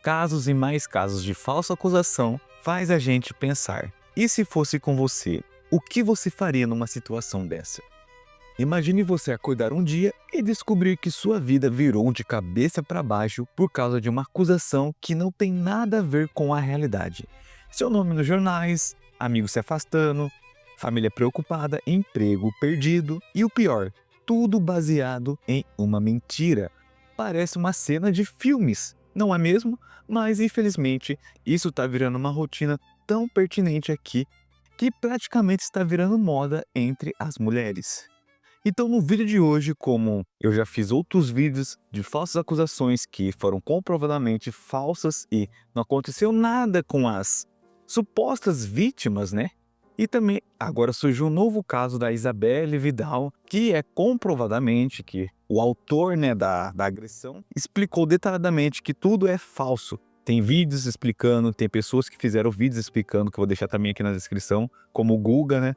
Casos e mais casos de falsa acusação faz a gente pensar. E se fosse com você, o que você faria numa situação dessa? Imagine você acordar um dia e descobrir que sua vida virou de cabeça para baixo por causa de uma acusação que não tem nada a ver com a realidade. Seu nome nos jornais, amigos se afastando, família preocupada, emprego perdido e o pior, tudo baseado em uma mentira. Parece uma cena de filmes, não é mesmo? Mas infelizmente isso está virando uma rotina tão pertinente aqui que praticamente está virando moda entre as mulheres. Então, no vídeo de hoje, como eu já fiz outros vídeos de falsas acusações que foram comprovadamente falsas e não aconteceu nada com as supostas vítimas, né? E também agora surgiu um novo caso da Isabelle Vidal, que é comprovadamente que o autor, né, da agressão explicou detalhadamente que tudo é falso. Tem vídeos explicando, tem pessoas que fizeram vídeos explicando, que eu vou deixar também aqui na descrição, como o Guga, né?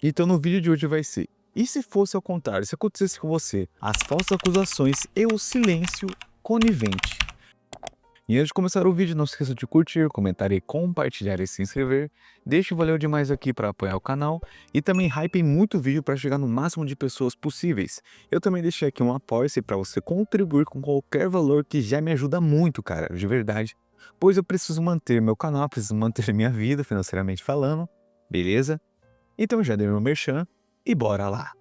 Então no vídeo de hoje vai ser: e se fosse ao contrário, se acontecesse com você, as falsas acusações e o silêncio conivente? E antes de começar o vídeo, não se esqueça de curtir, comentar e compartilhar e se inscrever. Deixe o valeu demais aqui para apoiar o canal e também hypem muito o vídeo para chegar no máximo de pessoas possíveis. Eu também deixei aqui um apoio-se para você contribuir com qualquer valor que já me ajuda muito, cara, de verdade. Pois eu preciso manter meu canal, preciso manter minha vida financeiramente falando, beleza? Então já dei meu merchan e bora lá!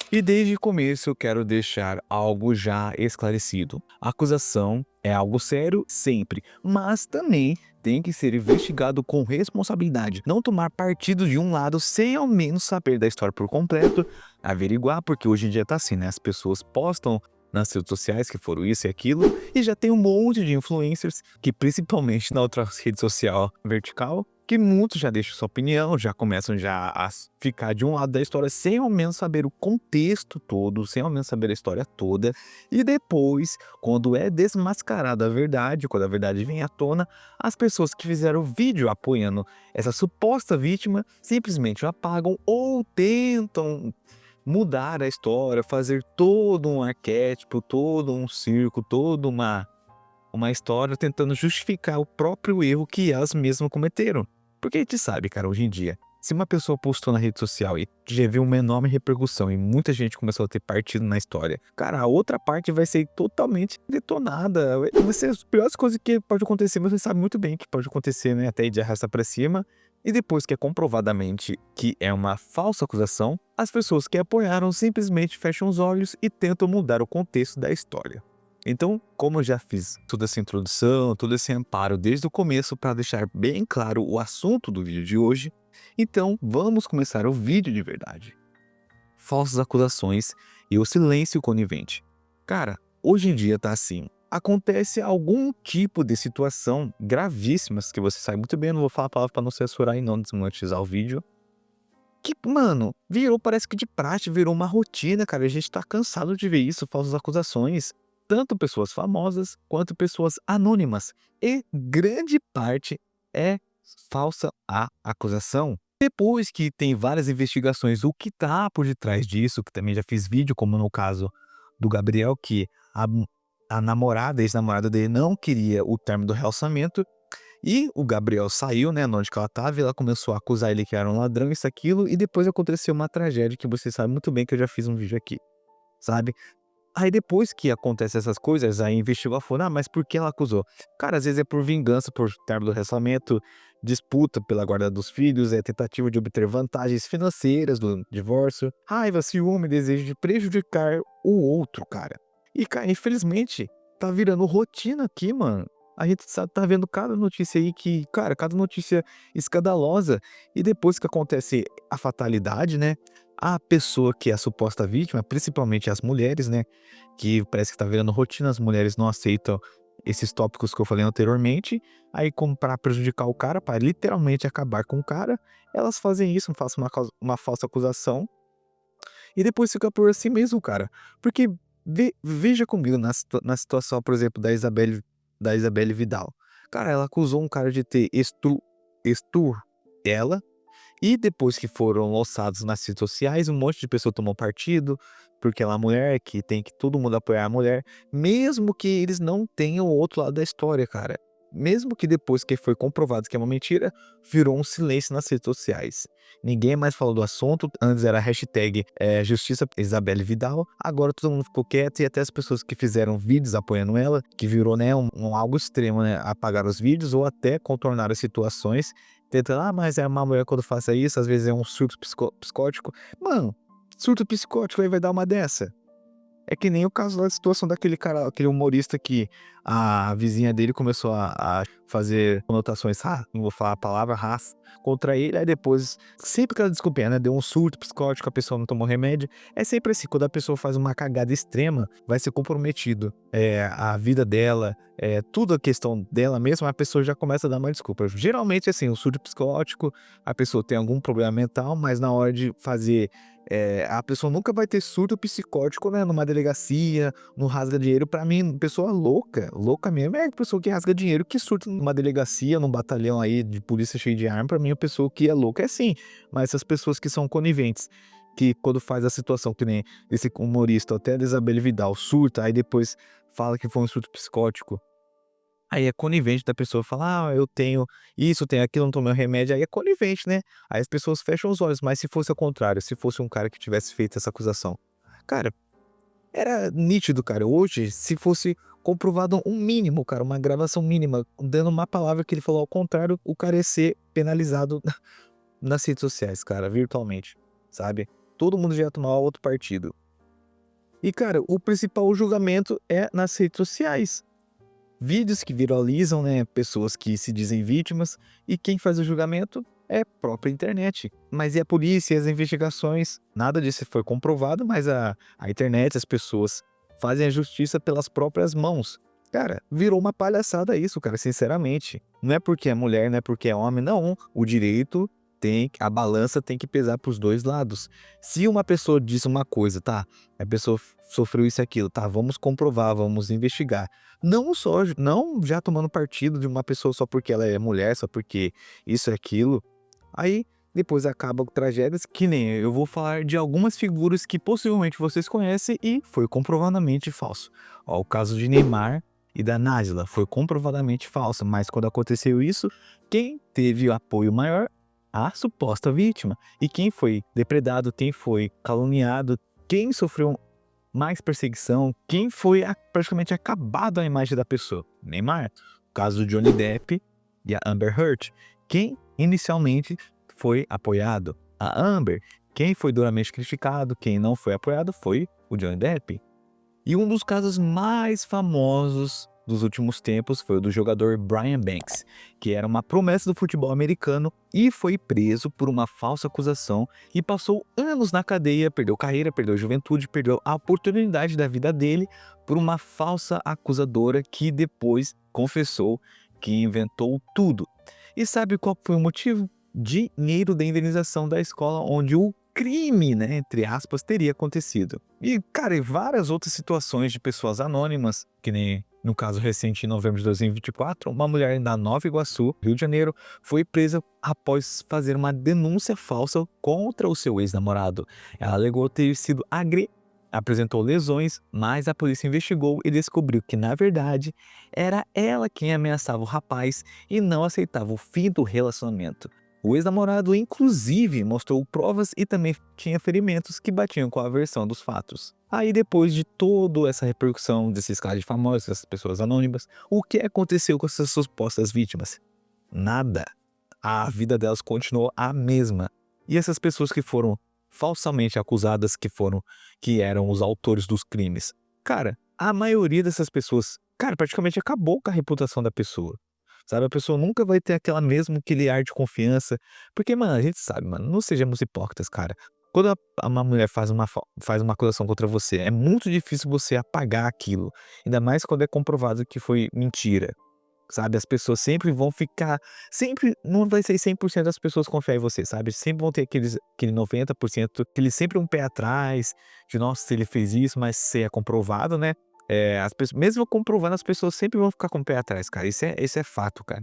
E desde o começo eu quero deixar algo já esclarecido. A acusação é algo sério sempre, mas também tem que ser investigado com responsabilidade. Não tomar partido de um lado sem ao menos saber da história por completo, averiguar, porque hoje em dia tá assim, né? As pessoas postam nas redes sociais que foram isso e aquilo, e já tem um monte de influencers que, principalmente na outra rede social vertical, que muitos já deixam sua opinião, já começam já a ficar de um lado da história sem ao menos saber o contexto todo, sem ao menos saber a história toda. E depois, quando é desmascarada a verdade, quando a verdade vem à tona, as pessoas que fizeram o vídeo apoiando essa suposta vítima simplesmente o apagam ou tentam mudar a história, fazer todo um arquétipo, todo um circo, toda uma história tentando justificar o próprio erro que elas mesmas cometeram. Porque a gente sabe, cara, hoje em dia, se uma pessoa postou na rede social e já viu uma enorme repercussão e muita gente começou a ter partido na história, cara, a outra parte vai ser totalmente detonada. Vai ser as piores coisas que pode acontecer, mas você sabe muito bem que pode acontecer, né? Até ir de arrasta pra cima. E depois que é comprovadamente que é uma falsa acusação, as pessoas que apoiaram simplesmente fecham os olhos e tentam mudar o contexto da história. Então, como eu já fiz toda essa introdução, todo esse amparo desde o começo para deixar bem claro o assunto do vídeo de hoje, então vamos começar o vídeo de verdade. Falsas acusações e o silêncio conivente. Cara, hoje em dia tá assim. Acontece algum tipo de situação gravíssimas que você sabe muito bem, eu não vou falar a palavra para não censurar e não desmonetizar o vídeo. Que, mano, virou, parece que de praxe, virou uma rotina, cara. A gente tá cansado de ver isso, falsas acusações. Tanto pessoas famosas quanto pessoas anônimas. E grande parte é falsa a acusação. Depois que tem várias investigações, o que tá por detrás disso, que também já fiz vídeo, como no caso do Gabriel, que a namorada, a ex-namorada dele não queria o término do relacionamento, e o Gabriel saiu, né, onde que ela estava, e ela começou a acusar ele que era um ladrão, isso, aquilo, e depois aconteceu uma tragédia que você sabe muito bem que eu já fiz um vídeo aqui, sabe? Aí depois que acontece essas coisas, aí investigou a fundo, mas por que ela acusou? Cara, às vezes é por vingança, por término do relacionamento, disputa pela guarda dos filhos, é tentativa de obter vantagens financeiras do divórcio, raiva, ciúme, desejo de prejudicar o outro, cara. E, cara, infelizmente, tá virando rotina aqui, mano. A gente tá vendo cada notícia aí que, cara, cada notícia escandalosa. E depois que acontece a fatalidade, né? A pessoa que é a suposta vítima, principalmente as mulheres, né? Que parece que tá virando rotina, as mulheres não aceitam esses tópicos que eu falei anteriormente. Aí, como para prejudicar o cara, para literalmente acabar com o cara, elas fazem isso, fazem uma falsa acusação. E depois fica por assim mesmo, cara. Porque veja comigo na situação, por exemplo, da Isabelle Vidal. Cara, ela acusou um cara de ter estupro ela, e depois que foram lançados nas redes sociais, um monte de pessoa tomou partido, porque ela é mulher, que tem que todo mundo apoiar a mulher, mesmo que eles não tenham o outro lado da história, cara. Mesmo que depois que foi comprovado que é uma mentira, virou um silêncio nas redes sociais. Ninguém mais falou do assunto, antes era hashtag Justiça Isabelle Vidal, agora todo mundo ficou quieto e até as pessoas que fizeram vídeos apoiando ela, que virou, né, algo extremo, né, apagar os vídeos ou até contornar as situações, tentando, mas é uma mulher quando faça isso, às vezes é um surto psicótico. Mano, surto psicótico aí vai dar uma dessa? É que nem o caso da situação daquele cara, aquele humorista que a vizinha dele começou a fazer conotações, não vou falar a palavra, raça, contra ele, aí depois, sempre aquela desculpinha, né, deu um surto psicótico, a pessoa não tomou remédio, é sempre assim, quando a pessoa faz uma cagada extrema, vai ser comprometido, a vida dela, tudo a questão dela mesma, a pessoa já começa a dar uma desculpa. Geralmente, assim, o surto psicótico, a pessoa tem algum problema mental, mas na hora de fazer a pessoa nunca vai ter surto psicótico, né, numa delegacia, no rasga dinheiro. Pra mim, pessoa louca, louca mesmo, é a pessoa que rasga dinheiro, que surta numa delegacia, num batalhão aí de polícia cheio de arma. Pra mim, a pessoa que é louca é assim. Mas essas pessoas que são coniventes, que quando faz a situação, que nem esse humorista, até a Isabelle Vidal, surta, aí depois fala que foi um surto psicótico. Aí é conivente da pessoa falar: eu tenho isso, tenho aquilo, não tomei o remédio", aí é conivente, né. Aí as pessoas fecham os olhos, mas se fosse ao contrário, se fosse um cara que tivesse feito essa acusação, cara, era nítido, cara. Hoje, se fosse comprovado um mínimo, cara, uma gravação mínima, dando uma palavra que ele falou ao contrário, o cara ia ser penalizado nas redes sociais, cara, virtualmente, sabe. Todo mundo já ia tomar outro partido. E, cara, o principal julgamento é nas redes sociais. Vídeos que viralizam, né, pessoas que se dizem vítimas, e quem faz o julgamento é a própria internet. Mas e a polícia e as investigações? Nada disso foi comprovado, mas a internet, as pessoas fazem a justiça pelas próprias mãos. Cara, virou uma palhaçada isso, cara, sinceramente. Não é porque é mulher, não é porque é homem, não. O direito a balança tem que pesar para os dois lados. Se uma pessoa diz uma coisa, tá, a pessoa sofreu isso e aquilo, tá, vamos comprovar, vamos investigar. Não já tomando partido de uma pessoa só porque ela é mulher, só porque isso e aquilo. Aí depois acabam tragédias que nem eu vou falar de algumas figuras que possivelmente vocês conhecem e foi comprovadamente falso. Ó, o caso de Neymar e da Nájila foi comprovadamente falso, mas quando aconteceu isso, quem teve o apoio maior? A suposta vítima. E quem foi depredado, quem foi caluniado, quem sofreu mais perseguição, quem foi praticamente acabado a imagem da pessoa? Neymar. O caso do Johnny Depp e a Amber Heard. Quem inicialmente foi apoiado? A Amber. Quem foi duramente criticado, quem não foi apoiado foi o Johnny Depp. E um dos casos mais famosos dos últimos tempos foi o do jogador Brian Banks, que era uma promessa do futebol americano e foi preso por uma falsa acusação e passou anos na cadeia, perdeu carreira, perdeu juventude, perdeu a oportunidade da vida dele por uma falsa acusadora que depois confessou que inventou tudo. E sabe qual foi o motivo? Dinheiro da indenização da escola onde o crime, né, entre aspas, teria acontecido. E, cara, e várias outras situações de pessoas anônimas, que nem no caso recente, em novembro de 2024, uma mulher da Nova Iguaçu, Rio de Janeiro, foi presa após fazer uma denúncia falsa contra o seu ex-namorado. Ela alegou ter sido agredida, apresentou lesões, mas a polícia investigou e descobriu que, na verdade, era ela quem ameaçava o rapaz e não aceitava o fim do relacionamento. O ex-namorado, inclusive, mostrou provas e também tinha ferimentos que batiam com a versão dos fatos. Aí, depois de toda essa repercussão desses casos de famosos, essas pessoas anônimas, o que aconteceu com essas supostas vítimas? Nada. A vida delas continuou a mesma. E essas pessoas que foram falsamente acusadas que eram os autores dos crimes, cara, a maioria dessas pessoas, cara, praticamente acabou com a reputação da pessoa. Sabe, a pessoa nunca vai ter aquele ar de confiança, porque, mano, a gente sabe, mano, não sejamos hipócritas, cara. Quando uma mulher faz uma acusação contra você, é muito difícil você apagar aquilo, ainda mais quando é comprovado que foi mentira, sabe. As pessoas sempre vão ficar sempre não vai ser 100% das pessoas confiar em você, sabe. Sempre vão ter aquele 90%, aquele sempre um pé atrás, de: "Nossa, ele fez isso", mas se é comprovado, né, as pessoas mesmo comprovando, as pessoas sempre vão ficar com o pé atrás, cara. Isso é fato, cara.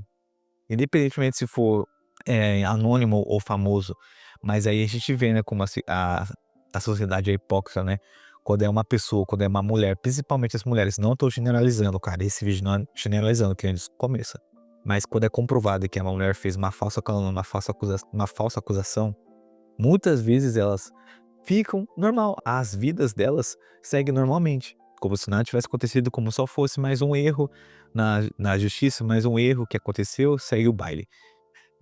Independentemente se for, anônimo ou famoso. Mas aí a gente vê, né, como a sociedade é hipócrita, né. quando é uma pessoa, quando é uma mulher, principalmente as mulheres, não tô generalizando, cara, esse vídeo não é generalizando, que antes começa. Mas quando é comprovado que uma mulher fez uma falsa calúnia, uma falsa acusação, muitas vezes elas ficam normal, as vidas delas seguem normalmente, como se nada tivesse acontecido, como só fosse mais um erro na justiça, mais um erro que aconteceu, segue o baile,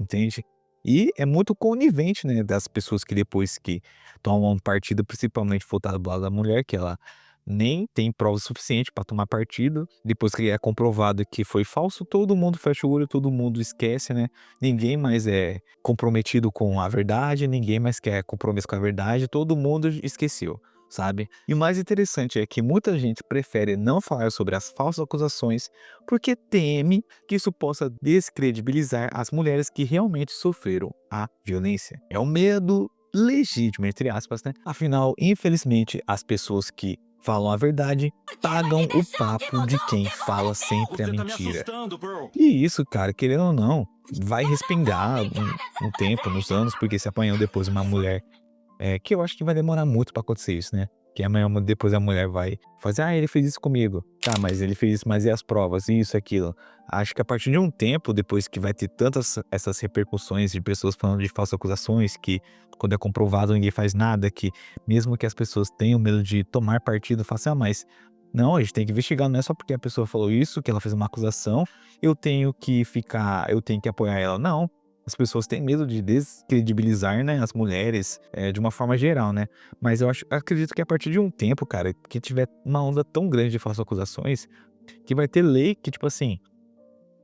entende? E é muito conivente, né, das pessoas que depois que tomam um partido, principalmente voltado pro lado da mulher, que ela nem tem prova suficiente para tomar partido, depois que é comprovado que foi falso, todo mundo fecha o olho, todo mundo esquece, né, ninguém mais é comprometido com a verdade, ninguém mais quer compromisso com a verdade, todo mundo esqueceu, sabe. E o mais interessante é que muita gente prefere não falar sobre as falsas acusações, porque teme que isso possa descredibilizar as mulheres que realmente sofreram a violência. É um medo legítimo, entre aspas, né? Afinal, infelizmente, as pessoas que falam a verdade pagam o papo de quem fala sempre a mentira. E isso, cara, querendo ou não, vai respingar um tempo, nos anos, porque se apanhou depois uma mulher que eu acho que vai demorar muito pra acontecer isso, né. Que amanhã depois a mulher vai fazer: "Ah, ele fez isso comigo". Tá, mas ele fez isso, mas e as provas? Isso, aquilo. Acho que a partir de um tempo, depois que vai ter tantas essas repercussões de pessoas falando de falsas acusações, que quando é comprovado ninguém faz nada, que mesmo que as pessoas tenham medo de tomar partido, fala assim: "Ah, mas não, a gente tem que investigar, não é só porque a pessoa falou isso, que ela fez uma acusação, eu tenho que apoiar ela". Não, as pessoas têm medo de descredibilizar, né, as mulheres, de uma forma geral, né. Mas acredito que a partir de um tempo, cara, que tiver uma onda tão grande de falsas acusações, que vai ter lei que, tipo assim,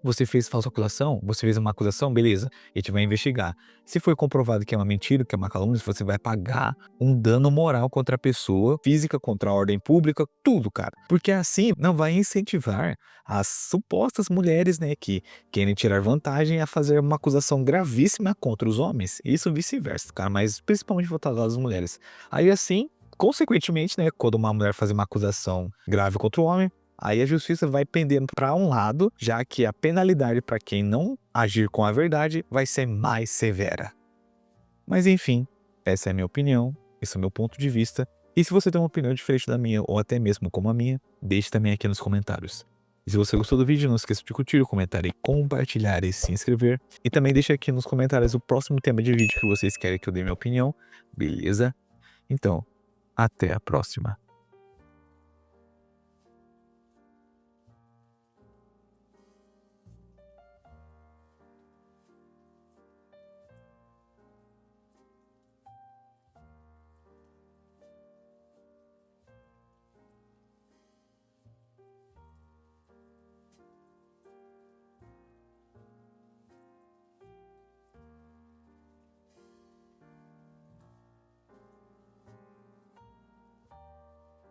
você fez falsa acusação, você fez uma acusação, beleza, a gente vai investigar. Se foi comprovado que é uma mentira, que é uma calúnia, você vai pagar um dano moral contra a pessoa, física, contra a ordem pública, tudo, cara. Porque assim não vai incentivar as supostas mulheres, né, que querem tirar vantagem a fazer uma acusação gravíssima contra os homens. Isso vice-versa, cara, mas principalmente voltado às mulheres. Aí assim, consequentemente, né, quando uma mulher faz uma acusação grave contra o homem, aí a justiça vai pendendo para um lado, já que a penalidade para quem não agir com a verdade vai ser mais severa. Mas enfim, essa é a minha opinião, esse é o meu ponto de vista. E se você tem uma opinião diferente da minha, ou até mesmo como a minha, deixe também aqui nos comentários. E se você gostou do vídeo, não esqueça de curtir, comentar e compartilhar e se inscrever. E também deixe aqui nos comentários o próximo tema de vídeo que vocês querem que eu dê minha opinião, beleza? Então, até a próxima.